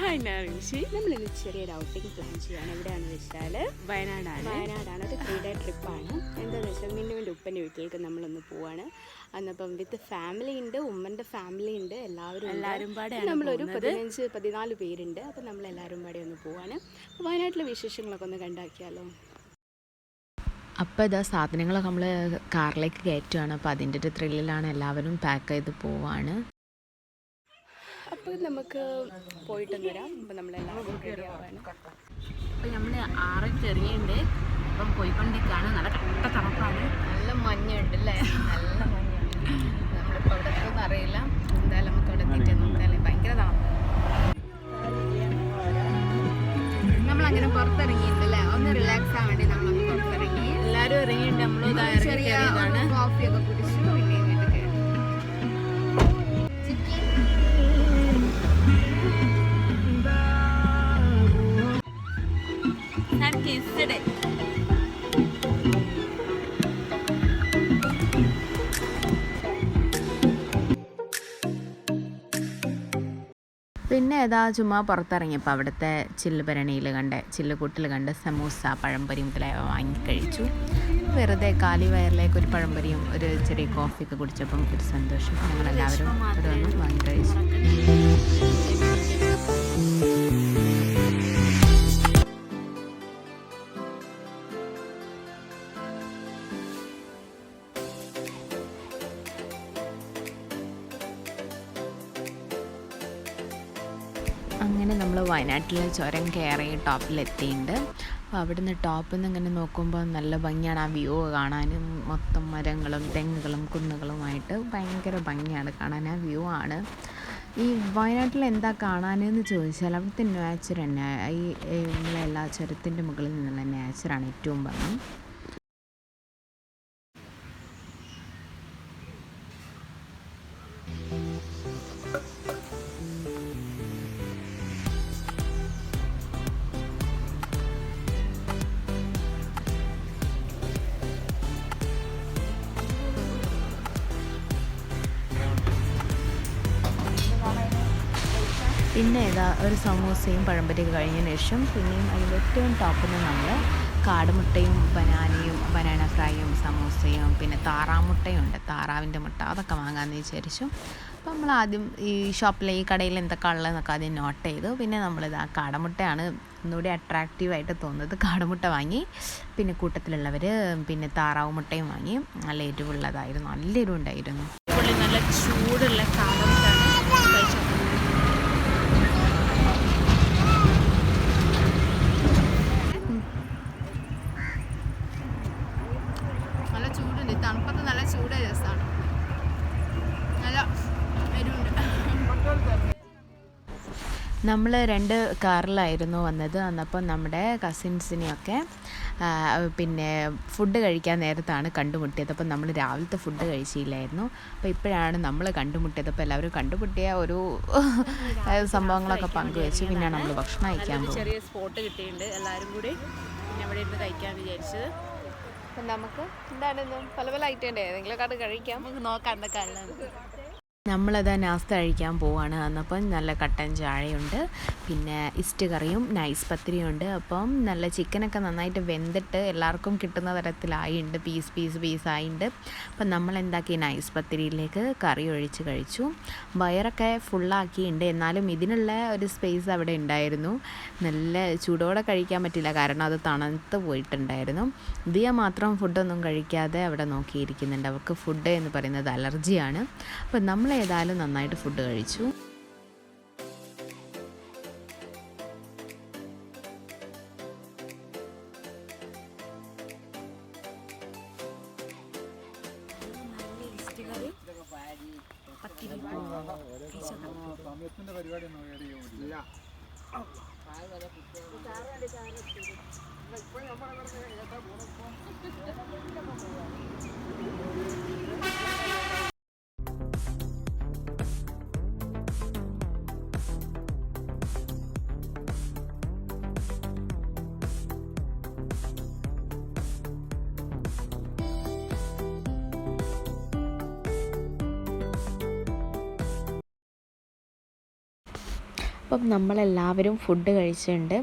Hi ഞാൻ ഋഷി. നമ്മളിന്ന് ചെറിയൊരു ഔട്ടിങ് പ്ലാൻ ചെയ്യാണ്. എവിടെയാണെന്ന് വെച്ചാൽ വയനാടാണ്. ഒരു 3 ഡേ ട്രിപ്പാണ്. എന്താണെന്ന് വെച്ചാൽ മിന്നുവിൻ്റെ ഉപ്പൻ്റെ വീട്ടിലേക്ക് നമ്മളൊന്ന് പോവാണ്. അന്നപ്പം വിത്ത് ഫാമിലി ഉണ്ട്, ഉമ്മൻ്റെ ഫാമിലി ഉണ്ട്, എല്ലാവരും പാടെ നമ്മളൊരു 14 പേരുണ്ട്. അപ്പം നമ്മളെല്ലാവരും പാടെ ഒന്ന് പോവാണ്. വയനാട്ടിലെ വിശേഷങ്ങളൊക്കെ ഒന്ന് കണ്ടാക്കിയാലോ. അപ്പോൾ ഇതാ സാധനങ്ങളൊക്കെ നമ്മൾ കാറിലേക്ക് കയറ്റുകയാണ്. അപ്പോൾ അതിൻ്റെ ഒരു ത്രില്ലിലാണ് എല്ലാവരും പാക്ക് ചെയ്ത് പോവാണ്. അപ്പോൾ നമുക്ക് പോയിട്ടൊന്ന് വരാം. അപ്പോൾ നമ്മളെല്ലാവരും റെഡിയാവാണ്. അപ്പോൾ നമ്മൾ 6 ഇറങ്ങിയിട്ടുണ്ട്. അപ്പം പോയിക്കൊണ്ടിരിക്കുകയാണ്. നല്ല കട്ട തണുപ്പാണ്, നല്ല മഞ്ഞുണ്ട് അല്ലേ, നല്ല മഞ്ഞുണ്ട്. നമ്മളിപ്പോൾ അവിടെ എത്തുമെന്ന് അറിയില്ല. എന്തായാലും നമുക്ക് അവിടെ എത്തിയിട്ട് നോക്കാല്ലേ. ഭയങ്കര തണുപ്പ്. നമ്മളങ്ങനെ പുറത്തിറങ്ങിയിട്ടുണ്ട് അല്ലേ, ഒന്ന് റിലാക്സ് ആവാൻ വേണ്ടി നമ്മളൊന്ന് പുറത്തിറങ്ങി. എല്ലാവരും ഇറങ്ങിയിട്ടുണ്ട്. നമ്മളിതാ ഇറങ്ങിയതാണ്. കോഫിയൊക്കെ കുടിച്ചു. പിന്നെ വീട്ടിൽ കയറി. പിന്നെ ഏതാ ചുമ്മാ പുറത്തിറങ്ങിയപ്പോൾ അവിടുത്തെ ചില്ലുകൂട്ടിൽ കണ്ട് സമൂസ, പഴംപൊരി മുതലായവ വാങ്ങിക്കഴിച്ചു. വെറുതെ കാലി വയറിലേക്ക് ഒരു പഴംപൊരിയും ഒരു ചെറിയ കോഫിയൊക്കെ കുടിച്ചപ്പം ഒരു സന്തോഷം. ഞങ്ങളെല്ലാവരും അതൊന്നും വാങ്ങിക്കഴിച്ചു. അങ്ങനെ നമ്മൾ വയനാട്ടിലെ ചുരം കയറി ടോപ്പിലെത്തിയിട്ടുണ്ട്. അപ്പോൾ അവിടുന്ന് ടോപ്പിൽ നിന്ന് ഇങ്ങനെ നോക്കുമ്പോൾ നല്ല ഭംഗിയാണ്. ആ വ്യൂ കാണാനും മൊത്തം മരങ്ങളും തെങ്ങുകളും കുന്നുകളുമായിട്ട് ഭയങ്കര ഭംഗിയാണ് കാണാൻ. ആ വ്യൂ ആണ്. ഈ വയനാട്ടിൽ എന്താ കാണാനെന്ന് ചോദിച്ചാൽ അവിടുത്തെ നേച്ചർ തന്നെ. ഈ നമ്മളെല്ലാ ചുരത്തിൻ്റെ മുകളിൽ നിന്നുള്ള നേച്ചറാണ് ഏറ്റവും ഭംഗി. പിന്നെ ഏതാ ഒരു സമൂസയും പഴംപൊരിയൊക്കെ കഴിഞ്ഞതിന് ശേഷം പിന്നെയും അതിൻ്റെ ഏറ്റവും ടോപ്പിൽ നിന്ന് നമ്മൾ കാടമുട്ടയും ബനാന ഫ്രൈയും സമൂസയും പിന്നെ താറാമുട്ടയും ഉണ്ട്, താറാവിൻ്റെ മുട്ട, അതൊക്കെ വാങ്ങാമെന്ന് വിചാരിച്ചു. അപ്പോൾ നമ്മൾ ആദ്യം ഈ ഷോപ്പിലെ ഈ കടയിൽ എന്തൊക്കെ ഉള്ളതെന്നൊക്കെ ആദ്യം നോട്ട് ചെയ്തു. പിന്നെ നമ്മളിത് ആ കാടമുട്ടയാണ് ഒന്നുകൂടി അട്രാക്റ്റീവായിട്ട് തോന്നുന്നത്. കാടമുട്ട വാങ്ങി. പിന്നെ കൂട്ടത്തിലുള്ളവർ പിന്നെ താറാവ് മുട്ടയും വാങ്ങി. നല്ല എരിവുള്ളതായിരുന്നു, നല്ല എരിവുണ്ടായിരുന്നു. നല്ല ചൂടുള്ള കാടമുട്ടാണ് കഴിച്ചത്. നല്ല ചൂടുണ്ട്, തണുപ്പത്ത് നല്ല ചൂട് രസമാണ്, നല്ല എരിവുണ്ട്. നമ്മൾ 2 കാറിലായിരുന്നു വന്നത്. അന്നപ്പോൾ നമ്മുടെ കസിൻസിനെയൊക്കെ പിന്നെ ഫുഡ് കഴിക്കാൻ നേരത്താണ് കണ്ടുമുട്ടിയത്. അപ്പോൾ നമ്മൾ രാവിലത്തെ ഫുഡ് കഴിച്ചില്ലായിരുന്നു. അപ്പോൾ ഇപ്പോഴാണ് നമ്മൾ കണ്ടുമുട്ടിയത്. അപ്പോൾ എല്ലാവരും കണ്ടുമുട്ടിയ ഒരു സംഭവങ്ങളൊക്കെ പങ്കുവെച്ചു. പിന്നെയാണ് നമ്മൾ ഭക്ഷണം കഴിക്കാൻ പോകും. ചെറിയ സ്പോട്ട് കിട്ടിയിട്ടുണ്ട്. എല്ലാവരും കൂടി പിന്നെ അവിടെ ഇരുന്ന് കഴിക്കാൻ വിചാരിച്ചത്. അപ്പം നമുക്ക് എന്താണെന്ന് പല ഐറ്റം ഏതെങ്കിലും കണ്ട് കഴിക്കാം. നമുക്ക് നോക്കാം എന്തൊക്കെ ഉള്ളത്. നമ്മളത് നാസ്ത കഴിക്കാൻ പോവാണ്. അന്നപ്പം നല്ല കട്ടൻ ചായയുണ്ട്, പിന്നെ ഇസ്റ്റ് കറിയും നൈസ് പത്തിരിയും ഉണ്ട്. അപ്പം നല്ല ചിക്കനൊക്കെ നന്നായിട്ട് വെന്തിട്ട് എല്ലാവർക്കും കിട്ടുന്ന തരത്തിലായിട്ടുണ്ട്, പീസായിട്ടുണ്ട്. അപ്പം നമ്മൾ എന്താക്കി നൈസ് പത്തിരിയിലേക്ക് കറി ഒഴിച്ച് കഴിച്ചു. വയറൊക്കെ ഫുള്ളാക്കിയിട്ടുണ്ട്. എന്നാലും ഇതിനുള്ള ഒരു സ്പേസ് അവിടെ ഉണ്ടായിരുന്നു. നല്ല ചൂടോടെ കഴിക്കാൻ പറ്റില്ല, കാരണം അത് തണുത്ത് പോയിട്ടുണ്ടായിരുന്നു. ദിയ മാത്രം ഫുഡൊന്നും കഴിക്കാതെ അവിടെ നോക്കിയിരിക്കുന്നുണ്ട്. അവൾക്ക് ഫുഡ് എന്ന് പറയുന്നത് അലർജിയാണ്. അപ്പം നമ്മൾ ഏതായാലും നന്നായിട്ട് ഫുഡ് കഴിച്ചു. അപ്പം നമ്മളെല്ലാവരും ഫുഡ് കഴിച്ചിട്ടുണ്ട്.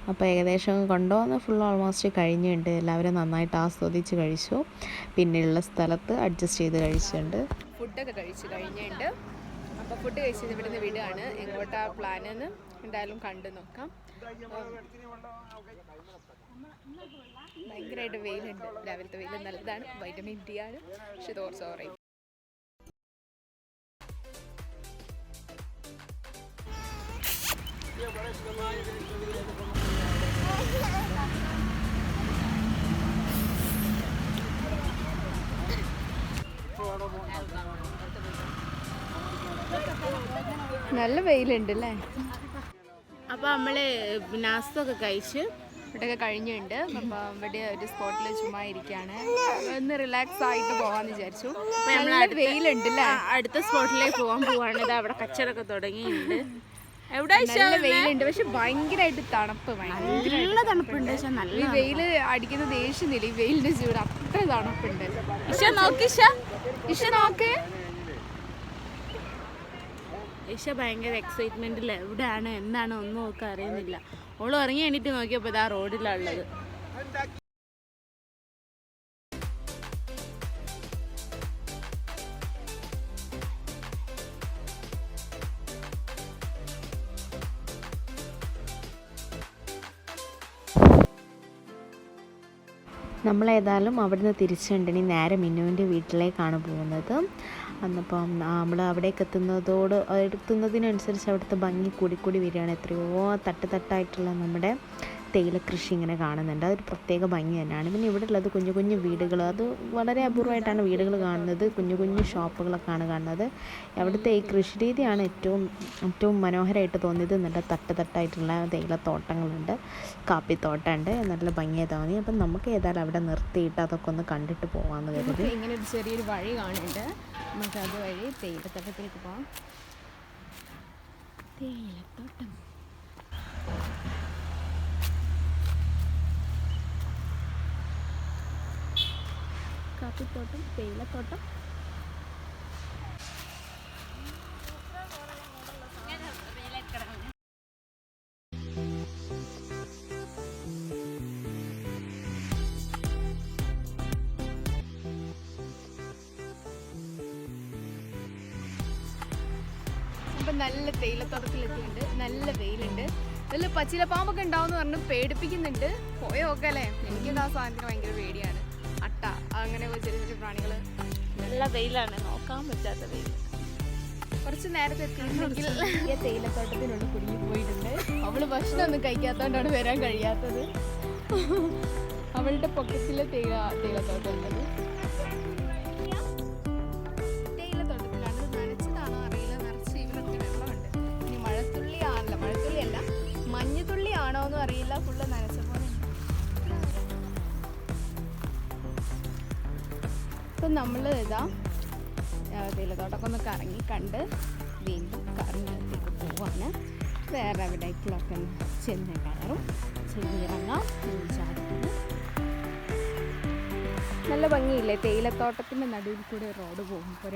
അപ്പോൾ ഏകദേശം കൊണ്ടുവന്ന് ഫുൾ ഓൾമോസ്റ്റ് കഴിഞ്ഞിട്ടുണ്ട്. എല്ലാവരും നന്നായിട്ട് ആസ്വദിച്ച് കഴിച്ചു. പിന്നെയുള്ള സ്ഥലത്ത് അഡ്ജസ്റ്റ് ചെയ്ത് കഴിച്ചിട്ടുണ്ട്. ഫുഡൊക്കെ കഴിച്ച് കഴിഞ്ഞിട്ടുണ്ട്. അപ്പോൾ ഫുഡ് കഴിച്ചത് ഇവിടുന്ന് വിടുകയാണ്. എങ്ങോട്ടാ പ്ലാനെന്ന് എന്തായാലും കണ്ടു നോക്കാം. ഭയങ്കരമായിട്ട് വെയിലുണ്ട്. രാവിലത്തെ വെയിൽ നല്ലതാണ്, വൈറ്റമിൻ ഡി ആണ്. പക്ഷേ സോറി നല്ല വെയിലുണ്ട് അല്ലേ. അപ്പോൾ നമ്മൾ നാസ്തൊക്കെ കഴിച്ച് ഇവിടെയൊക്കെ കഴിഞ്ഞിട്ടുണ്ട്. അപ്പോൾ ഇവിടെ ഒരു സ്പോട്ടിൽ ചുമ്മാ ഇരിക്കുകയാണ്. ഒന്ന് റിലാക്സ് ആയിട്ട് പോകാമെന്ന് വിചാരിച്ചു. നല്ല വെയിലുണ്ട് അല്ലേ. അടുത്ത സ്പോട്ടിലേക്ക് പോകാൻ പോവാണ്. ഇത് അവിടെ കച്ചവടമൊക്കെ തുടങ്ങിയിട്ടുണ്ട്. എവിടെ നല്ല വെയിലുണ്ട്, പക്ഷെ ഭയങ്കരമായിട്ട് തണുപ്പ്. നല്ല തണുപ്പുണ്ട്. പക്ഷെ നല്ല ഈ വെയിൽ അടിക്കുന്ന ദേഷ്യമില്ല. ഈ വെയിലിന്റെ ചൂട് അത്ര തണുപ്പുണ്ട്. ഇഷ നോക്ക്. ഇഷ ഭയങ്കര എക്സൈറ്റ്മെന്റിൽ എവിടെയാണ് എന്താണ് ഒന്നും ഒക്കെ അറിയുന്നില്ല. ഓള് ഇറങ്ങി എണീറ്റ് നോക്കിയപ്പോൾ ഇതാ റോഡിലുള്ളത്. നമ്മളേതായാലും അവിടുന്ന് തിരിച്ചുണ്ടെങ്കിൽ നേരെ മിന്നുവിൻ്റെ വീട്ടിലേക്കാണ് പോകുന്നത്. അന്നപ്പം നമ്മൾ അവിടേക്ക് എത്തുന്നതിനനുസരിച്ച് അവിടുത്തെ ഭംഗി കൂടി വരികയാണ്. എത്രയോ തട്ടായിട്ടുള്ള നമ്മുടെ തേയില കൃഷി ഇങ്ങനെ കാണുന്നുണ്ട്. അതൊരു പ്രത്യേക ഭംഗി തന്നെയാണ്. പിന്നെ ഇവിടെ ഉള്ളത് കുഞ്ഞു വീടുകൾ, അത് വളരെ അപൂർവമായിട്ടാണ് വീടുകൾ കാണുന്നത്. കുഞ്ഞു ഷോപ്പുകളൊക്കെയാണ് കാണുന്നത്. അവിടുത്തെ ഈ കൃഷി രീതിയാണ് ഏറ്റവും മനോഹരമായിട്ട് തോന്നിയത്. നല്ല തട്ടായിട്ടുള്ള തേയില തോട്ടങ്ങളുണ്ട്, കാപ്പിത്തോട്ടമുണ്ട്, നല്ല ഭംഗിയായി തോന്നി. അപ്പം നമുക്ക് ഏതായാലും അവിടെ നിർത്തിയിട്ട് അതൊക്കെ ഒന്ന് കണ്ടിട്ട് പോകാമെന്ന് കരുതി. ഇങ്ങനെ ഒരു ചെറിയൊരു വഴി കാണുന്നുണ്ട്. നമുക്ക് അതുവഴി തേയിലത്തോട്ടത്തിലേക്ക് പോകാം. തേയിലത്തോട്ടം കാപ്പിത്തോട്ടം, തേയിലത്തോട്ടം. അപ്പം നല്ല തേയിലത്തോട്ടത്തിലെത്തിയിട്ടുണ്ട്. നല്ല വെയിലുണ്ട്. നല്ല പച്ചിലപ്പാമ്പൊക്കെ ഉണ്ടാവുമെന്ന് പറഞ്ഞ് പേടിപ്പിക്കുന്നുണ്ട്. പോയോക്കെ അല്ലേ. എനിക്കും ആ സാധനത്തിന് ഭയങ്കര പേടിയാണ്. അട്ട അങ്ങനെ ചെറിയ പ്രാണികൾ. നല്ല വെയിലാണ്, നോക്കാൻ പറ്റാത്ത വെയിൽ. കുറച്ച് നേരത്തെ എത്തിയിരുന്നെങ്കിൽ തേയിലത്തോട്ടത്തിനുള്ളിൽ കുടുങ്ങി പോയിട്ടുണ്ട്. അവള് ഭക്ഷണമൊന്നും കഴിക്കാത്തതുകൊണ്ടാണ് വരാൻ കഴിയാത്തത്. അവളുടെ പൊക്കത്തിലെ തേയിലത്തോട്ടം ഉള്ളത്. തേയിലത്തോട്ടത്തിലാണ്. നനച്ചതാണോ അറിയില്ല, നിറച്ച് ഇവരൊക്കെ വെള്ളമുണ്ട്. ഇനി മഴത്തുള്ളിയല്ല മഞ്ഞത്തുള്ളിയാണോ എന്നും അറിയില്ല. ഫുള്ള് നനച്ച പോലെ. ഇപ്പം നമ്മൾ ഇതാ തേയിലത്തോട്ടമൊക്കെ ഒന്ന് കറങ്ങി കണ്ട് വീണ്ടും കറങ്ങിലേക്ക് പോവാണ്. വേറെ എവിടേക്കിലൊക്കെ ചെന്ന് കയറും, ചെന്നിറങ്ങാം വിചാരിക്കുന്നു. നല്ല ഭംഗിയില്ലേ. തേയിലത്തോട്ടത്തിൻ്റെ നടുവിൽ കൂടെ റോഡ് പോകും. ഇപ്പോൾ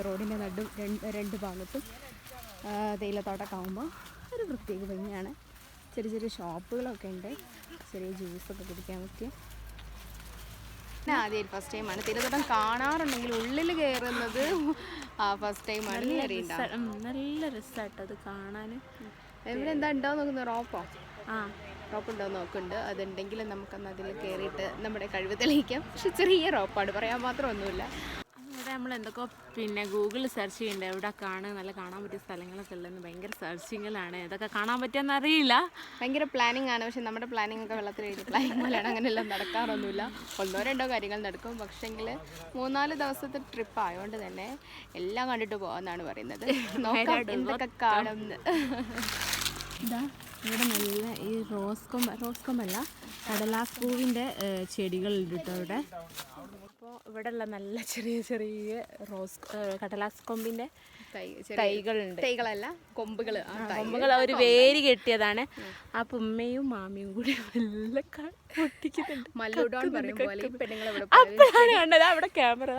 റോഡിൻ്റെ രണ്ട് ഭാഗത്തും തേയിലത്തോട്ടമൊക്കെ ആകുമ്പോൾ ഒരു പ്രത്യേക ഭംഗിയാണ്. ചെറിയ ഷോപ്പുകളൊക്കെ ഉണ്ട്, ചെറിയ ജ്യൂസൊക്കെ കുടിക്കാൻ പറ്റിയ. ആദ്യം ഫസ്റ്റ് ടൈമാണ് തേയിലത്തോട്ടം കാണാറുണ്ടെങ്കിൽ ഉള്ളിൽ കയറുന്നത് ഫസ്റ്റ് ടൈമാണ്. നല്ല രസമായിട്ട് അത് കാണാൻ. എവിടെ എന്താ ഉണ്ടാവും നോക്കുന്നത്? റോപ്പ് ഉണ്ടോ നോക്കുന്നുണ്ട്. അതുണ്ടെങ്കിൽ നമുക്കൊന്ന് അതിൽ കയറിയിട്ട് നമ്മുടെ കഴിവ് തെളിയിക്കാം. പക്ഷെ ചെറിയ റോപ്പാണ്, പറയാൻ മാത്രം ഒന്നുമില്ല. ഇവിടെ നമ്മൾ എന്തൊക്കെ ഗൂഗിളിൽ സെർച്ച് ചെയ്യണ്ടേ എവിടെയൊക്കെയാണ് നല്ല കാണാൻ പറ്റിയ സ്ഥലങ്ങളൊക്കെ ഉള്ളതെന്ന്. ഭയങ്കര സെർച്ചിങ്ങിലാണ്. ഇതൊക്കെ കാണാൻ പറ്റുമെന്ന് അറിയില്ല. ഭയങ്കര പ്ലാനിങ് ആണ്. പക്ഷെ നമ്മുടെ പ്ലാനിങ് ഒക്കെ വെള്ളത്തിൽ എഴുതി പ്ലാനിങ് പോലെയാണ്. അങ്ങനെയെല്ലാം നടക്കാറൊന്നുമില്ല. 1-2 കാര്യങ്ങൾ നടക്കും. പക്ഷേങ്കിൽ 3-4 ദിവസത്തെ ട്രിപ്പ് ആയതുകൊണ്ട് തന്നെ എല്ലാം കണ്ടിട്ട് പോകാമെന്നാണ് പറയുന്നത്. നോക്കാം എന്തൊക്കെ കാണുമെന്ന്. ഇതാ ഇവിടെ നല്ല ഈ റോസ് കൊമ്പല്ല, കടലാസ് പൂവിൻ്റെ ചെടികളുണ്ട് കേട്ടോ ഇവിടെ. അപ്പോൾ ഇവിടെ ഉള്ള നല്ല ചെറിയ കടലാസ് കൊമ്പിൻ്റെ തൈകളുണ്ട്. തൈകളല്ല, കൊമ്പുകൾ. കൊമ്പുകൾ ഒരു വേര് കെട്ടിയതാണ്. അപ്പൊ ഉമ്മയും മാമിയും കൂടി നല്ല പൊട്ടിക്കുന്നുണ്ട്. മല്ലൂഡോൺ പറയും പോലെ ഈ പെണ്ണുങ്ങൾ അപ്പോഴാണ് കണ്ടത്. അവിടെ ക്യാമറ,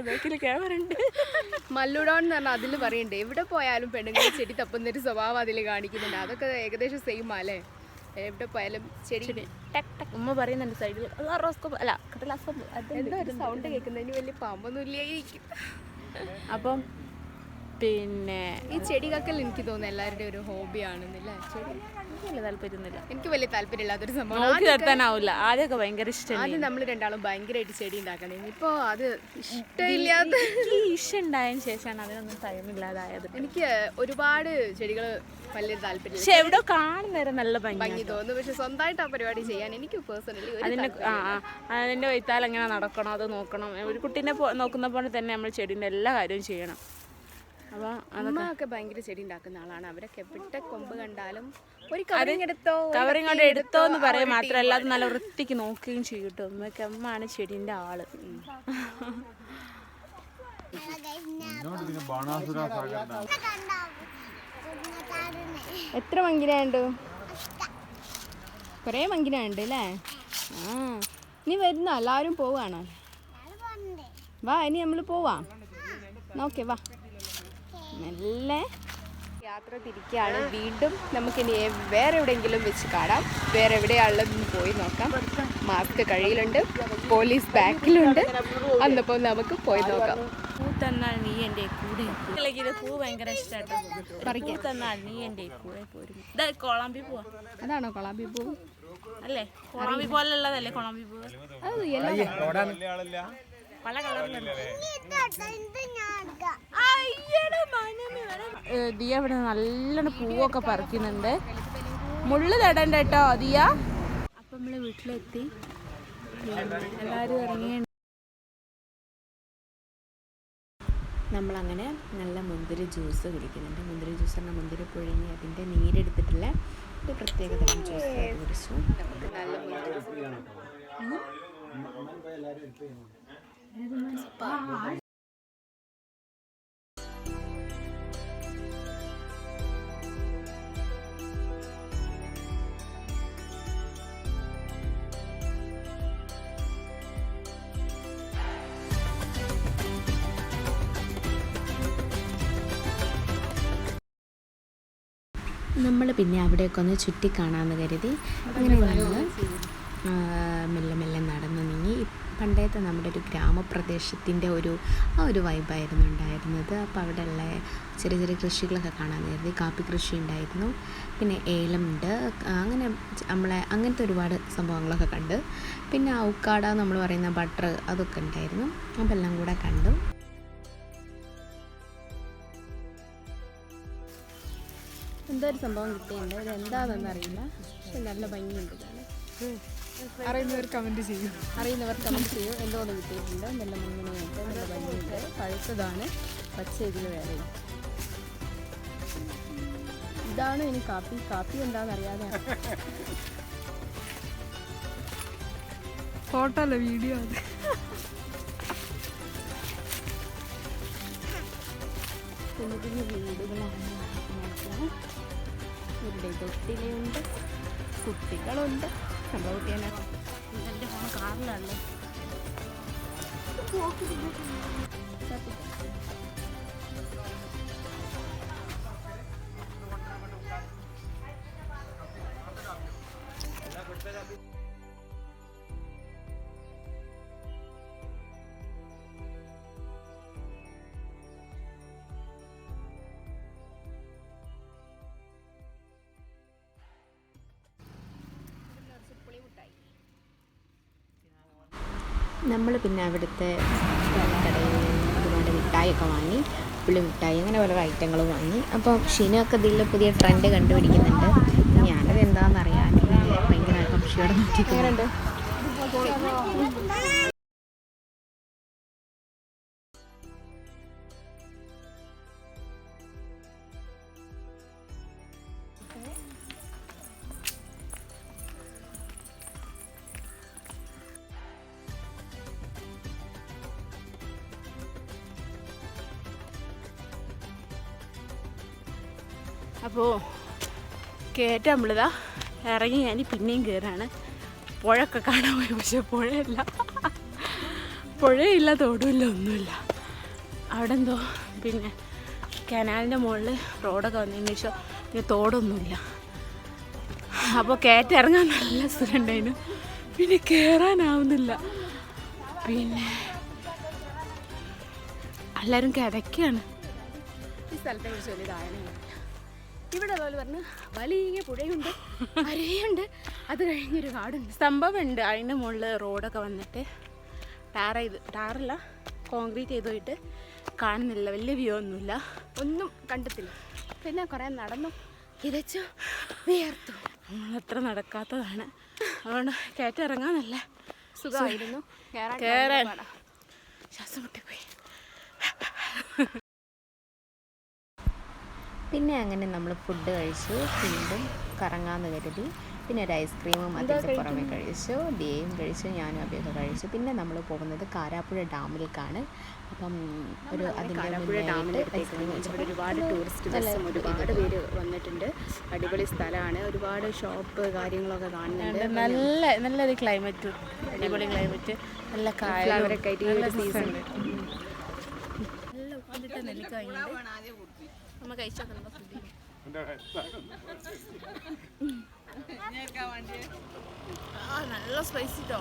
ബാക്കിൽ ക്യാമറ ഉണ്ട്. മല്ലൂഡോൺ എന്ന് പറഞ്ഞാൽ അതിൽ പറയണ്ടേ, എവിടെ പോയാലും പെണ്ണുങ്ങൾ ചെടി തപ്പുന്നൊരു സ്വഭാവം അതിൽ കാണിക്കുന്നുണ്ട്. അതൊക്കെ ഏകദേശം സെയിം അല്ലേ? എവിടെ പോയാലും ചെടി ഉമ്മ പറയുന്നുണ്ട് സൈഡിൽ അല്ല എന്താ ഒരു സൗണ്ട് കേൾക്കുന്നതിന് വലിയ പാമ്പൊന്നും ഇല്ലായിരിക്കും. അപ്പം പിന്നെ ഈ ചെടി കക്കൽ എനിക്ക് തോന്നുന്നു എല്ലാവരുടെയും ഒരു ഹോബിയാണെന്നില്ലേ? ചെടി വലിയ താല്പര്യമൊന്നുമില്ല. എനിക്ക് വലിയ താല്പര്യമില്ലാത്തൊരു സംഭവം. നോക്കി നിർത്താനാവില്ല. ആദ്യമൊക്കെ ഭയങ്കര ഇഷ്ടമാണ്. ആദ്യം നമ്മൾ രണ്ടാളും ഭയങ്കരമായിട്ട് ചെടി ഉണ്ടാക്കണേ. ഇപ്പൊ അത് ഇഷ്ടമില്ലാത്ത ഇഷ്ടം ഉണ്ടായതിനു ശേഷമാണ് അതിനൊന്നും ടൈമില്ലാതായത്. എനിക്ക് ഒരുപാട് ചെടികൾ വലിയ താല്പര്യം. പക്ഷെ എവിടെ കാണുന്നേരം നല്ല ഭംഗി തോന്നുന്നു. പക്ഷെ സ്വന്തമായിട്ട് ആ പരിപാടി ചെയ്യാൻ എനിക്ക് പേഴ്സണലി അതിന്റെ വൈത്താൽ എങ്ങനെ നടക്കണം, അത് നോക്കണം. ഒരു കുട്ടീനെ നോക്കുന്ന പോലെ തന്നെ നമ്മൾ ചെടീൻ്റെ എല്ലാ കാര്യവും ചെയ്യണം. അപ്പോൾ അമ്മയൊക്കെ ഭയങ്കര ചെടി ഉണ്ടാക്കുന്ന ആളാണ്. അവരൊക്കെ എവിടെ കൊമ്പ് കണ്ടാലും ഒരു കവറിങ് കൊണ്ട് എടുത്തോ എന്ന് പറയാൻ മാത്രമല്ല, അത് നല്ല വൃത്തിക്ക് നോക്കുകയും ചെയ്യും കേട്ടോ. ഉമ്മയൊക്കെ അമ്മയാണ് ചെടീൻ്റെ ആള്. എത്ര മങ്കിനുണ്ട്? കുറേ മങ്കിനുണ്ട് അല്ലേ? ആ, ഇനി വരുന്ന എല്ലാവരും പോവാണോ? വാ, ഇനി നമ്മൾ പോവാം. ഓക്കെ, വാ. നല്ല യാത്ര തിരിക്കുകയാണ്. വീണ്ടും നമുക്കിനി വേറെ എവിടെയെങ്കിലും വെച്ച് കാണാം. വേറെ എവിടെയാണുള്ളതെന്ന് പോയി നോക്കാം. മാസ്ക് കയ്യിലുണ്ട്, പോലീസ് ബാക്കിലുണ്ട്. അന്നപ്പോൾ നമുക്ക് പോയി നോക്കാം. പൂ തന്നാൽ നീ എൻ്റെ കൂടെ. ഇത് പൂ ഭയങ്കര ഇഷ്ടമായിട്ടോ. പൂ തന്നാൽ നീ എൻ്റെ കൂടെ പോരും. ഇതാ കോളാമ്പി പൂവാ. അതാണോ കൊളാമ്പി പൂ? അല്ലേ, കോളാമ്പി പോലുള്ളതല്ലേ കോളാമ്പി പൂ? പല കളറിലുണ്ട്. ദിയ ഇവിടെ നല്ലോണം പൂവൊക്കെ പറിക്കുന്നുണ്ട്. മുള്ളു തടണ്ട കേട്ടോ ദിയ. അപ്പം നമ്മള് വീട്ടിലെത്തി. എല്ലാവരും ഇറങ്ങി. നമ്മളങ്ങനെ നല്ല മുന്തിരി ജ്യൂസ് കുടിക്കുന്നുണ്ട്. മുന്തിരി ജ്യൂസ് പറഞ്ഞാൽ മുന്തിരി പുഴുങ്ങി അതിൻ്റെ നീരെടുത്തിട്ടുള്ള ഒരു പ്രത്യേക തരം ജ്യൂസ് കുടിച്ചു. നമ്മൾ പിന്നെ അവിടെയൊക്കെ ഒന്ന് ചുറ്റിക്കാണാമെന്ന് കരുതി അങ്ങനെ നമ്മൾ മെല്ലെ മെല്ലെ നടന്നു നീങ്ങി. പണ്ടത്തെ നമ്മുടെ ഒരു ഗ്രാമപ്രദേശത്തിൻ്റെ ആ ഒരു വൈബായിരുന്നു ഉണ്ടായിരുന്നത്. അപ്പോൾ അവിടെയുള്ള ചെറിയ ചെറിയ കൃഷികളൊക്കെ കാണാൻ കരുതി. കാപ്പി കൃഷി ഉണ്ടായിരുന്നു, പിന്നെ ഏലമുണ്ട്, അങ്ങനെ അങ്ങനത്തെ ഒരുപാട് സംഭവങ്ങളൊക്കെ കണ്ട്. പിന്നെ ഔക്കാട നമ്മൾ പറയുന്ന ബട്ടർ അതൊക്കെ ഉണ്ടായിരുന്നു. അപ്പോൾ എല്ലാം കൂടെ കണ്ടു. എന്തോ ഒരു സംഭവം കിട്ടിയിട്ടുണ്ട്. ഇത് എന്താണെന്ന് അറിയില്ല, പക്ഷെ നല്ല ഭംഗിയുണ്ട്. അറിയുന്നവർ കമൻറ്റ് ചെയ്യും. എന്തോന്ന് കിട്ടിയിട്ടുണ്ട്. നല്ല മുങ്ങനെയുണ്ട്, നല്ല ഭംഗിയുണ്ട്. പഴുത്തതാണ്, പച്ച ഇതിൽ വേറെ. ഇതാണ് ഇനി കാപ്പി എന്താണെന്ന് അറിയാതെ. ഫോട്ടോ അല്ല, വീഡിയോ ആണ്. കുഞ്ഞു കുഞ്ഞു വീടുകളാണ്. ഇവിടെ തൊട്ടിലുണ്ട്, കുട്ടികളുണ്ട്. നമ്മുടെ കുട്ടിയെ എൻ്റെ ഫോൺ കാറിലാണല്ലോ. നമ്മൾ പിന്നെ അവിടുത്തെ കടയിൽ ഒരുപാട് മിഠായിയൊക്കെ വാങ്ങി. പുളി മിഠായി, അങ്ങനെ ഓരോ ഐറ്റങ്ങൾ വാങ്ങി. അപ്പോൾ ഷിനുവൊക്കെ ഇതിൽ പുതിയ ട്രെൻഡ് കണ്ടുപിടിക്കുന്നുണ്ട്. ഞാനത് എന്താണെന്നറിയാൻ ഭയങ്കര ആകാംക്ഷയോടെ നോക്കിക്കുന്നുണ്ട്. അപ്പോൾ കയറ്റം നമ്മളിതാ ഇറങ്ങി ഞാൻ പിന്നെയും കയറാണ്. പുഴയൊക്കെ കാണാൻ പോയി, പക്ഷെ പുഴയില്ല, തോടുമില്ല, ഒന്നുമില്ല. അവിടെ എന്തോ പിന്നെ കനാലിൻ്റെ മുകളിൽ റോഡൊക്കെ വന്നതിന് ശേഷം പിന്നെ തോടൊന്നുമില്ല. അപ്പോൾ കയറ്റം ഇറങ്ങാൻ നല്ല സുഖമുണ്ടായിരുന്നു, പിന്നെ കയറാനാവുന്നില്ല. പിന്നെ എല്ലാവരും കിടക്കുകയാണ്. ഈ സ്ഥലത്തെ കുറിച്ച് വലിയ ധാരണയില്ല. ഇവിടെ അതുപോലെ പറഞ്ഞ് വലിയ പുഴയുണ്ട്, അരയുണ്ട്, അത് കഴിഞ്ഞൊരു കാടുണ്ട്. സംഭവമുണ്ട്. അതിൻ്റെ മുകളിൽ റോഡൊക്കെ വന്നിട്ട് ടാറല്ല കോൺക്രീറ്റ് ചെയ്ത് പോയിട്ട് കാണുന്നില്ല, വലിയ വ്യൂ ഒന്നുമില്ല, ഒന്നും കണ്ടെത്തില്ല. പിന്നെ കുറേ നടന്നു, കിതച്ചു, വിയർത്തു. നമ്മളത്ര നടക്കാത്തതാണ്. അതുകൊണ്ട് കയറ്റം ഇറങ്ങാൻ നല്ല സുഖമായിരുന്നു. കയറാൻ ശ്വാസം മുട്ടിപ്പോയി. പിന്നെ അങ്ങനെ നമ്മൾ ഫുഡ് കഴിച്ചു, വീണ്ടും കറങ്ങാമെന്ന് കരുതി. പിന്നെ ഒരു ഐസ്ക്രീമും അതിൻ്റെ പുറമെ കഴിച്ചു, ഡേയും കഴിച്ചു, ഞാനും അഭിയൊക്കെ കഴിച്ചു. പിന്നെ നമ്മൾ പോകുന്നത് കാരാപ്പുഴ ഡാമിലേക്കാണ്. അപ്പം ഒരു ഒരുപാട് ടൂറിസ്റ്റ് ബസ്സും ഒരുപാട് പേര് വന്നിട്ടുണ്ട്. അടിപൊളി സ്ഥലമാണ്, ഒരുപാട് ഷോപ്പ് കാര്യങ്ങളൊക്കെ കാണുന്നുണ്ട്. നല്ലൊരു ക്ലൈമറ്റ്, അടിപൊളി ക്ലൈമറ്റ്, നല്ല ഫ്ലവറൊക്കെ ആയിട്ട് ഈ ഒരു സീസൺ ഉണ്ട്. നല്ല ഉപ്പിലിട്ട നെല്ലിക്ക നമ്മൾ കഴിച്ചോക്കാം. നല്ല സ്പൈസി കേട്ടോ,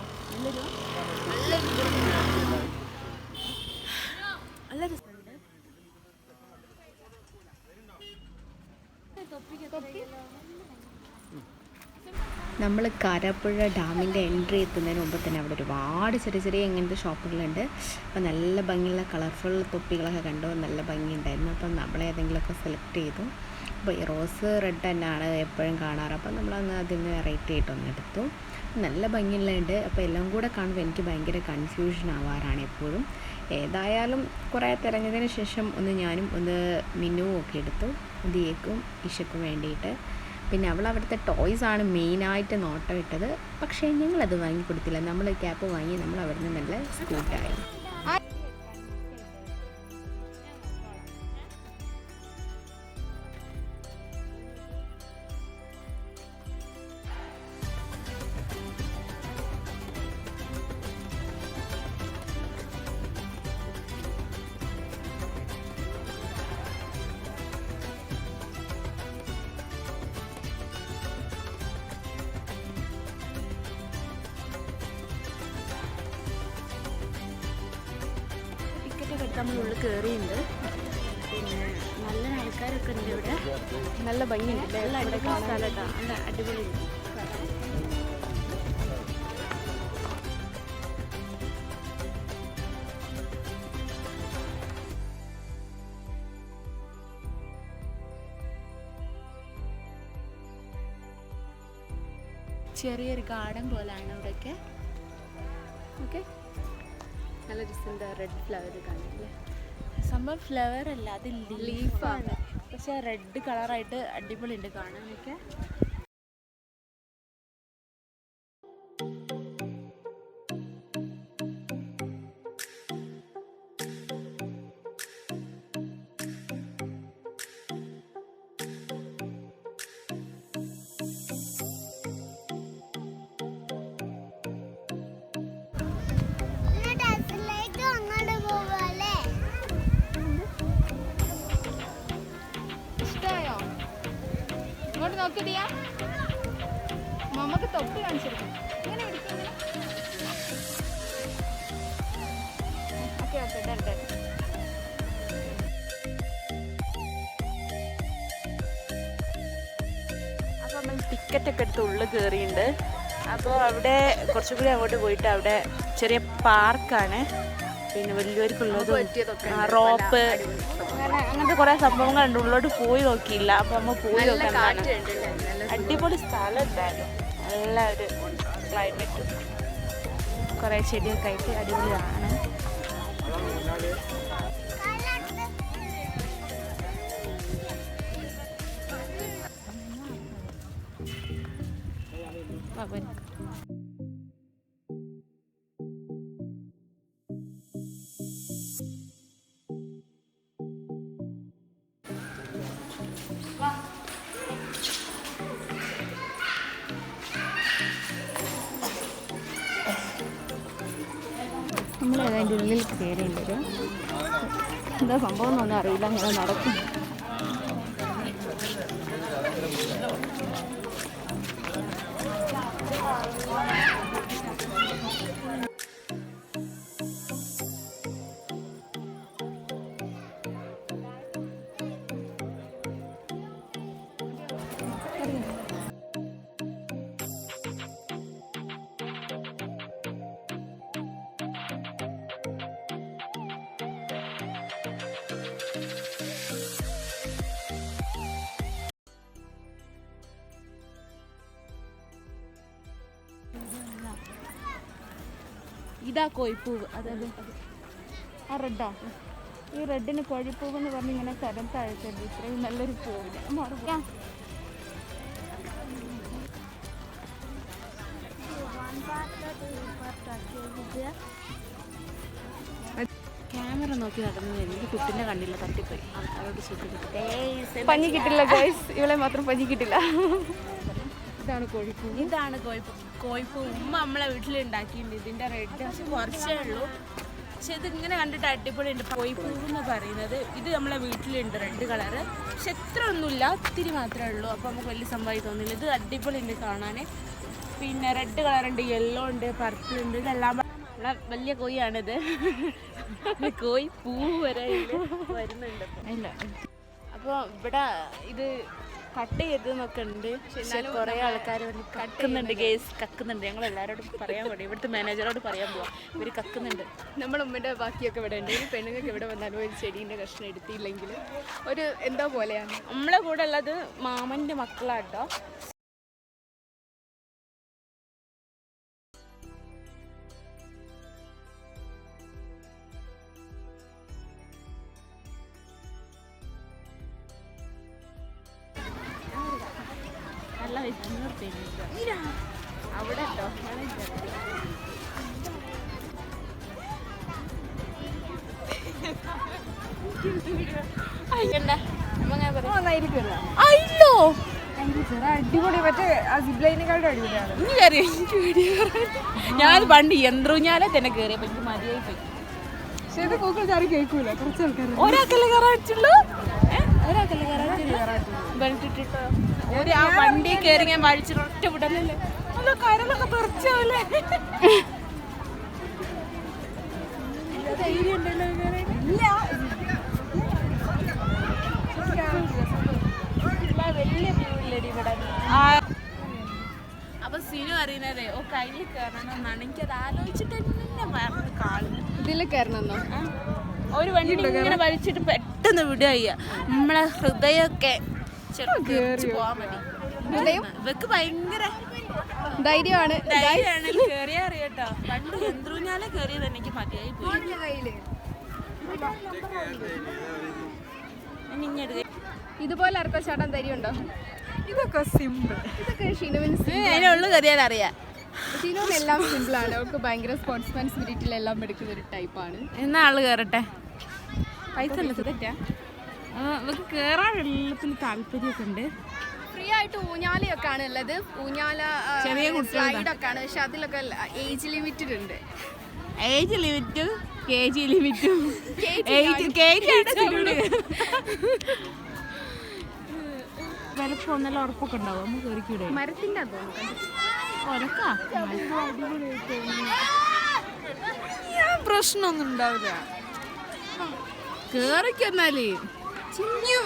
നല്ല രസമുണ്ട്. നമ്മൾ കാരാപ്പുഴ ഡാമിൻ്റെ എൻട്രി എത്തുന്നതിന് മുമ്പ് തന്നെ അവിടെ ഒരുപാട് ചെറിയ ചെറിയ ഇങ്ങനത്തെ ഷോപ്പുകളുണ്ട്. അപ്പോൾ നല്ല ഭംഗിയുള്ള കളർഫുൾ തൊപ്പികളൊക്കെ കണ്ടു, നല്ല ഭംഗിയുണ്ടായിരുന്നു. അപ്പം നമ്മൾ ഏതെങ്കിലുമൊക്കെ സെലക്ട് ചെയ്തു. അപ്പോൾ ഈ റോസ് റെഡ് തന്നെയാണ് എപ്പോഴും കാണാറ്. അപ്പം നമ്മളന്ന് അതിന് വെറൈറ്റി ആയിട്ടൊന്ന് എടുത്തു. നല്ല ഭംഗിയുള്ളതുണ്ട്. അപ്പോൾ എല്ലാം കൂടെ കാണുമ്പോൾ എനിക്ക് ഭയങ്കര കൺഫ്യൂഷൻ ആവാറാണ് എപ്പോഴും. ഏതായാലും കുറേ തിരഞ്ഞതിന് ശേഷം ഒന്ന് ഞാനും ഒന്ന് മിനുവും ഒക്കെ എടുത്തു, ദിയക്കും ഇഷയ്ക്കും വേണ്ടിയിട്ട്. പിന്നെ അവൾ അവിടുത്തെ ടോയ്സാണ് മെയിനായിട്ട് നോട്ടം ഇട്ടത്. പക്ഷേ ഞങ്ങളത് വാങ്ങിക്കൊടുത്തില്ല. നമ്മൾ ക്യാപ്പ് വാങ്ങി നമ്മൾ അവിടെ നിന്ന് നല്ല സ്കൂട്ടായി. നമ്മളുള്ളിൽ കയറിയുണ്ട്. പിന്നെ നല്ല ആൾക്കാരൊക്കെ ഉണ്ട് ഇവിടെ, നല്ല ഭംഗിയുണ്ട്, നല്ല അടിപൊളി സ്ഥലത്താണ്, നല്ല അടിപൊളി. ചെറിയൊരു ഗാർഡൻ പോലാണ് ഇവിടെയൊക്കെ. ഓക്കെ, നല്ല രസമുണ്ട്. റെഡ് ഫ്ലവർ കാണില്ലേ? സംഭവം ഫ്ലവർ അല്ല, അത് ലീഫാണ്, പക്ഷെ റെഡ് കളറായിട്ട് അടിപൊളി ഉണ്ട് കാണാനൊക്കെ. ഇങ്ങോട്ട് നോക്കിയാ മമ്മക്ക് തൊപ്പി കാണിച്ചെടുക്കും. ഇങ്ങനെ പിടിക്കുന്നത്. Okay okay, done done. അപ്പോൾ നമ്മൾ ടിക്കറ്റൊക്കെ എടുത്ത് ഉള്ളിൽ കയറിയിട്ടുണ്ട്. അപ്പോൾ അവിടെ കുറച്ചും കൂടി അങ്ങോട്ട് പോയിട്ട് അവിടെ ചെറിയ പാർക്കാണ്, പിന്നെ വലിയവർക്കുള്ളത് റോപ്പ് അങ്ങനത്തെ കുറേ സംഭവങ്ങളുണ്ട്. ഉള്ളോട്ട് പോയി നോക്കിയില്ല, അപ്പോൾ നമ്മൾ പോയി നോക്കാൻ. അടിപൊളി സ്ഥലം ഉണ്ടായിരുന്നു, നല്ല ഒരു ക്ലൈമറ്റും കുറേ ചെടിയൊക്കെ ആയിട്ട് അടിപൊളിയാണ്. അതിൻ്റെ ഉള്ളിൽ കയറേണ്ടി വരും. എന്താ സംഭവം എന്നൊന്നും അറിയില്ല, അങ്ങനെ നടക്കും. ഇതാ കോഴിപ്പൂവ്. അതെ ആ റെഡാ. ഈ റെഡിന് കോഴിപ്പൂവ് എന്ന് പറഞ്ഞ് ഇങ്ങനെ കരം താഴ്ത്തരുത്. ഇത്രയും നല്ലൊരു പൂവില്ല. മറക്കാം. ക്യാമറ നോക്കി നടന്നു എനിക്ക് കുട്ടിൻ്റെ കണ്ടില്ല, തട്ടിപ്പോയി. അവരോട് സുഖം പഞ്ഞി കിട്ടില്ല ഗൈസ്, ഇവളെ മാത്രം പഞ്ഞി കിട്ടില്ല. ഇതാണ് കോഴിപ്പൂവ്. ഇതാണ് കോഴിപ്പൂ. ഉമ്മ നമ്മളെ വീട്ടിലുണ്ടാക്കിയിട്ടുണ്ട്. ഇതിൻ്റെ റെഡ് പക്ഷെ കുറച്ചേ ഉള്ളൂ, പക്ഷെ ഇതിങ്ങനെ കണ്ടിട്ട് അടിപൊളിയുണ്ട്. കോഴിപ്പൂവ് എന്ന് പറയുന്നത് ഇത് നമ്മളെ വീട്ടിലുണ്ട്, റെഡ് കളറ്. പക്ഷെ എത്ര ഒന്നുമില്ല, ഒത്തിരി മാത്രമേ ഉള്ളൂ. അപ്പോൾ നമുക്ക് വലിയ സംഭവമായി തോന്നില്ല. ഇത് അടിപൊളിയുണ്ട് കാണാൻ. പിന്നെ റെഡ് കളറുണ്ട്, യെല്ലോ ഉണ്ട്, പർപ്പിൾ ഉണ്ട്. ഇതെല്ലാം നമ്മളെ വലിയ കോഴിയാണിത്. കോഴി പൂ വരെ വരുന്നുണ്ട്. ഇല്ല, അപ്പോൾ ഇവിടെ ഇത് കട്ട് ചെയ്തെന്നൊക്കെ ഉണ്ട്. പക്ഷെ കുറേ ആൾക്കാർ കക്കുന്നുണ്ട്. കേസ് കക്കുന്നുണ്ട്. ഞങ്ങൾ എല്ലാവരോടും പറയാൻ വേണ്ടി ഇവിടുത്തെ മാനേജറോട് പറയാൻ പോവാം. ഇവർ കക്കുന്നുണ്ട്. നമ്മുടെ ഉമ്മയുടെ ബാക്കിയൊക്കെ ഇവിടെ ഉണ്ട്. പെണ്ണുങ്ങൾക്ക് ഇവിടെ വന്നാലും ഒരു ചെടീൻ്റെ കഷ്ണം എടുത്തില്ലെങ്കിൽ ഒരു എന്തോ പോലെയാണ്. നമ്മളെ കൂടെ ഉള്ളത് മാമൻ്റെ മക്കളാട്ടോ. നല്ല അവിടെ കേട്ടോ അടിപൊളി. മറ്റേ സിബ്ലൈനെക്കാളും അടിപൊളിയാണ്. ഞാൻ പണ്ട് യന്ത്രൂഞ്ഞാലെ തന്നെ കയറിയപ്പോ എനിക്ക് മതിയായി പോയി. പക്ഷെ ഇത് പൂക്കൾ ആരും കേൾക്കൂല. കുറച്ച് ആൾക്കാർ ഒരാൾക്കല്ലേ കയറാച്ചുള്ളൂ, ഒരാൾക്കല്ലേ കയറാച്ചുള്ളൂ. ബെൽറ്റിട്ടോ ഒരു ആ വണ്ടി കയറി ഞാൻ വഴിച്ചിട്ട് ഒറ്റ വിടലല്ലേ. അല്ല കരലൊക്കെ തെറിച്ചാവല്ലേ. ധൈര്യം ഉണ്ടല്ലോ. വലിയ വ്യൂ ഇല്ലടി ഇവിടെ. അപ്പൊ സിനു അറിയുന്നതേ ഓ കയ്യിൽ കയറണം എന്നാണ്. എനിക്കത് ആലോചിച്ചിട്ട് തന്നെ വേറെ കാളിന് ഇതിൽ കയറണമെന്നോ. ഒരു വണ്ടി ഇങ്ങനെ വലിച്ചിട്ട് പെട്ടെന്ന് വിടുക. നമ്മളെ ഹൃദയമൊക്കെ പോവാൻ മതി. ഇവക്ക് ഭയങ്കര ധൈര്യമാണ്. കേറിയാ അറിയട്ടോ. പണ്ട് യന്ത്രൂഞ്ഞാലെ കേറിയത് എനിക്ക് മതിയായി പോയി. ഇതുപോലെ അടുത്ത ചാടാൻ ധൈര്യമുണ്ടോ? ഇതൊക്കെ സിമ്പിൾ. ഇതൊക്കെ അതിനുള്ളു കയറിയാൽ അറിയാം. ഷിനുവിന് എല്ലാം സിമ്പിളാണ്. അവർക്ക് ഭയങ്കര സ്പോർട്സ്മാൻ സ്പിരിറ്റിലെല്ലാം എടുക്കുന്ന ഒരു ടൈപ്പാണ്. എന്നാ ആള് കയറട്ടെ. പൈസ അല്ല തെറ്റാ. ഇവക്ക് കയറാൻ എല്ലാത്തിനും താല്പര്യമൊക്കെ ഉണ്ട്. ഫ്രീ ആയിട്ട് ഊഞ്ഞാലയൊക്കെ ആണ് ഉള്ളത്. ഊഞ്ഞാല ചെറിയ സ്ലൈഡൊക്കെ ആണ്. പക്ഷെ അതിലൊക്കെ ഏജ് ലിമിറ്റഡ് ഉണ്ട്. ഏജ് ലിമിറ്റും KG ലിമിറ്റും വിലപ്പം നല്ല ഉറപ്പൊക്കെ ഉണ്ടാവും. നമുക്ക് കയറിക്കൂടെ? മരത്തിൻ്റെ പ്രശ്നമൊന്നും ഉണ്ടാവില്ല. കേറിക്കെന്നാല്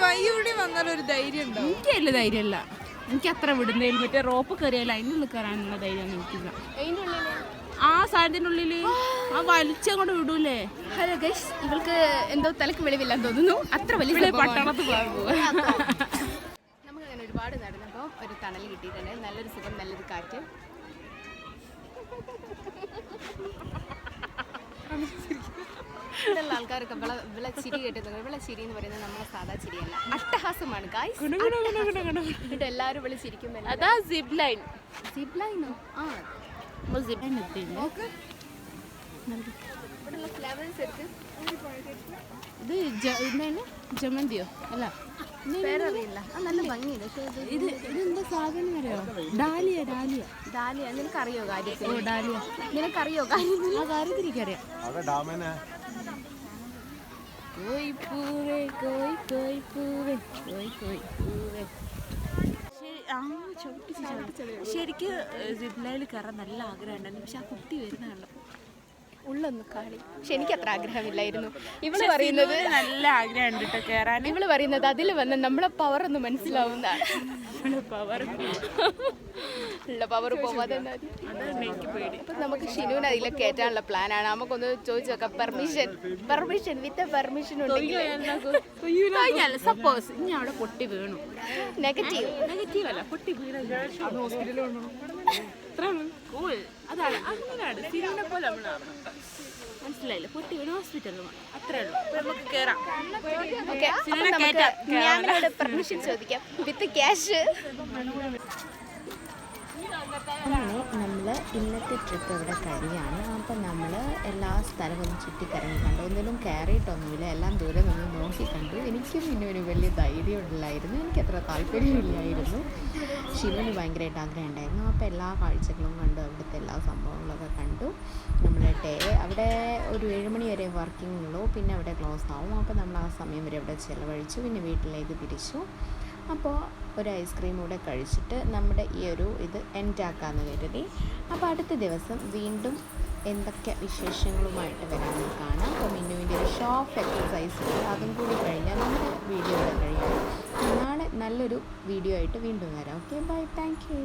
വയ്യൂടി വന്നാലൊരു ധൈര്യം ഉണ്ടാവും. എനിക്കല്ല ധൈര്യമല്ല. എനിക്ക് അത്ര വിടുന്നതിൽ മറ്റേ റോപ്പ് കയറിയാൽ അതിൻ്റെ ഉള്ളിൽ കയറാനുള്ള ധൈര്യമൊന്നും എനിക്കില്ല. ആ സാധനത്തിൻ്റെ ഉള്ളില് ആ വലിച്ചങ്ങോട്ട് വിടൂലേ. ഹലോ ഗൈസ്, ഇവൾക്ക് എന്തോ തലക്ക് വെളിവില്ലാന്ന് തോന്നുന്നു. അത്ര വലിയ പട്ടണത്ത് പോകാൻ നമുക്കങ്ങനെ ഒരുപാട് നടന്നപ്പോൾ ഒരു തണൽ കിട്ടിയിട്ടുണ്ട്. നല്ലൊരു സുഖം, നല്ലൊരു കാറ്റ്. ഇവിടെയുള്ള ആൾക്കാരൊക്കെ വിള ചിരി കേട്ടത്. വിള ചിരി എന്ന് പറയുന്നത് നമ്മളെ സാധാ ചിരിയല്ല, അട്ടഹാസമാണ് ഗൈസ്. എന്നിട്ട് എല്ലാവരും വിളി ചിരിക്കുമ്പോൾ അതാ സിപ്പ് ലൈൻ. സിപ്പ് ലൈനോ? ആ, സിപ്പ് ലൈൻ എത്തിയില്ല. ഇഷ്ടപ്പെട്ടുള്ള ഫ്ലേവേഴ്സ് എടുത്ത്. ഇത് എന്താണ് ജമന്തിയോ അല്ല പേരറിയില്ല. നല്ല ഭംഗിയുണ്ട്. പക്ഷേ ഇതെന്താ സാധനം അറിയോ? Dahlia dahlia. നിനക്കറിയോ കാര്യത്തിൽ? ഡാലിയ നിനക്കറിയോ കാര്യത്തിൽ? ആ കാര്യത്തിൽ എനിക്കറിയാം. ശരിക്ക് സിപ്ലൈനിൽ കയറാൻ നല്ല ആഗ്രഹമുണ്ടായിരുന്നു. പക്ഷെ ആ കുട്ടി വരുന്ന കണ്ടപ്പോൾ ഉള്ളൊന്ന് കാണി. പക്ഷെ എനിക്ക് അത്ര ആഗ്രഹമില്ലായിരുന്നു. ഇവള് പറയുന്നത് നല്ല ആഗ്രഹമുണ്ട് കേട്ടോ കയറാൻ. ഇവള് പറയുന്നത് അതിൽ വന്ന് നമ്മളെ പവർ ഒന്ന് മനസ്സിലാവുന്നതാണ്. ഉള്ള പവർ പോവാതെ എനിക്ക് പേടി. അപ്പം നമുക്ക് ഷിനുവിന് അതിൽ കയറ്റാനുള്ള പ്ലാനാണ്. നമുക്കൊന്ന് ചോദിച്ചു നോക്കാം. പെർമിഷൻ വിത്ത് പെർമിഷൻ ഉണ്ടെങ്കിൽ സപ്പോസ് ഇനി അവിടെ പൊട്ടി വീണു. നെഗറ്റീവ് അല്ല, പൊട്ടി വീണ ഹോസ്പിറ്റലിൽ കൊണ്ടു. അതാണ് അങ്ങനെയാണ് സിനിമനെ പോലെ നമ്മളാണ്. മനസ്സിലായില്ല? പൊട്ടി വീണ ഹോസ്പിറ്റലിൽ വേണം. അത്രേ ഉള്ളൂ. നമുക്ക് കയറാം. ഞാനോട് പെർമിഷൻ ചോദിക്കാം വിത്ത് ക്യാഷ്. അങ്ങനെ നമ്മൾ ഇന്നത്തെ ട്രിപ്പ് ഇവിടെ കഴിയാണ്. അപ്പം നമ്മൾ എല്ലാ സ്ഥലവും ചുറ്റിക്കറങ്ങി കണ്ടു. ഒന്നിലും കയറിയിട്ടൊന്നുമില്ല, എല്ലാം ദൂരെ നിന്ന് നോക്കി കണ്ടു. എനിക്കും പിന്നെ ഒരു വലിയ ധൈര്യമില്ലായിരുന്നു, എനിക്കത്ര താല്പര്യമില്ലായിരുന്നു. ശിവന് ഭയങ്കരമായിട്ട് ആഗ്രഹം ഉണ്ടായിരുന്നു. അപ്പോൾ എല്ലാ കാഴ്ചകളും കണ്ടു, അവിടുത്തെ എല്ലാ സംഭവങ്ങളൊക്കെ കണ്ടു. നമ്മുടെ അവിടെ ഒരു 7 മണി വരെ വർക്കിംഗ് ഉള്ളൂ, പിന്നെ അവിടെ ക്ലോസ് ആവും. അപ്പോൾ നമ്മൾ ആ സമയം വരെ അവിടെ ചിലവഴിച്ചു. പിന്നെ വീട്ടിലേക്ക് തിരിച്ചു. അപ്പോൾ ഒരു ഐസ്ക്രീം കൂടെ കഴിച്ചിട്ട് നമ്മുടെ ഈ ഒരു ഇത് എൻഡാക്കാമെന്ന് കരുതി. അപ്പോൾ അടുത്ത ദിവസം വീണ്ടും എന്തൊക്കെ വിശേഷങ്ങളുമായിട്ട് വരാമെന്ന് കാണാം. അപ്പോൾ മിന്നുവിൻ്റെ ഒരു ഷോപ്പ് എക്സസൈസ് അതും കൂടി കഴിഞ്ഞാൽ നമ്മുടെ വീഡിയോ ഇവിടെ കഴിയും. നാളെ നല്ലൊരു വീഡിയോ ആയിട്ട് വീണ്ടും വരാം. Okay, bye, thank U.